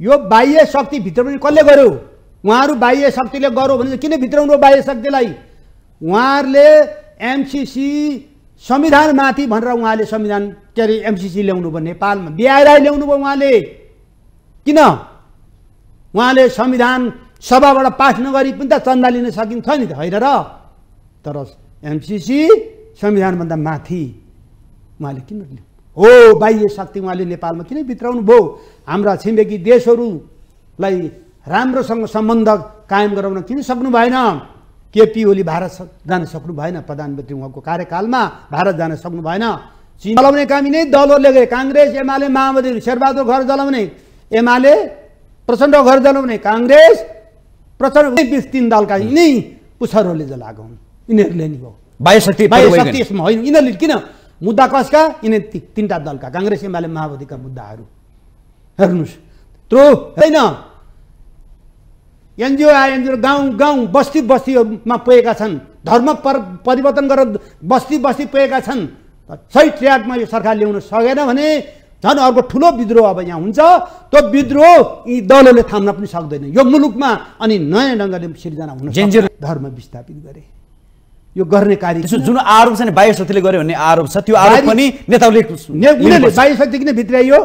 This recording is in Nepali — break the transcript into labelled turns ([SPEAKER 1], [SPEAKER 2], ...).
[SPEAKER 1] यो बाह्य शक्ति भित्र पनि कसले गर्यो? उहाँहरू बाह्य शक्तिले गर्यो भने किन भित्राउनु बाह्य शक्तिलाई? उहाँहरूले एमसीसी संविधानमाथि भनेर उहाँले संविधान के अरे एमसीसी ल्याउनु भयो नेपालमा, बिआरआई ल्याउनु भयो उहाँले। किन उहाँले संविधान सभाबाट पास नगरी पनि त चन्दा लिन सकिन्छ नि त, होइन र? तर एमसीसी संविधानभन्दा माथि उहाँले किन लियो? हो बाह्य शक्ति उहाँले नेपालमा किन भित्राउनु भयो? हाम्रा छिमेकी देशहरूलाई राम्रोसँग सम्बन्ध कायम गराउन किन सक्नु भएन? केपी ओली भारत जान सक्नु भएन? प्रधानमन्त्री उहाँको कार्यकालमा भारत जान सक्नु भएन? चीन जलाउने काम यिनै दलहरूले गरे। काङ्ग्रेस, एमाले, माओवादी, शेरबहादुर घर जलाउने, एमाले प्रचण्ड घर जलाउने, काङ्ग्रेस प्रचण्ड, 3 दलका यिनै पुच्छरहरूले जलाएको हुन्। यिनीहरूले नि हो बाह्य शक्ति यसमा होइन। यिनीहरूले किन मुद्दा कसका? यिनै 3टा दलका, काङ्ग्रेस, एमाले, माओवादीका मुद्दाहरू। हेर्नुहोस् त्यो होइन, एनजिओ आइएनजिओ गाउँ गाउँ बस्ती बस्तीमा पुगेका छन्, धर्म परिवर्तन गरेर बस्ती बस्ती पुगेका छन्। सही ट्र्याकमा यो सरकार ल्याउन सकेन भने झन् अर्को ठुलो विद्रोह अब यहाँ हुन्छ। त्यो विद्रोह यी दलहरूले थाम्न पनि सक्दैन यो मुलुकमा। अनि नयाँ ढङ्गले सिर्जना हुन सक्छ। धर्म विस्थापित गरे, यो गर्ने कार्य
[SPEAKER 2] जुन आरोप छ नि बाह्य शक्तिले गर्यो भन्ने आरोप छ, त्यो आरोप पनि नेताहरूले
[SPEAKER 1] बाह्य शक्ति किन भित्राइयो?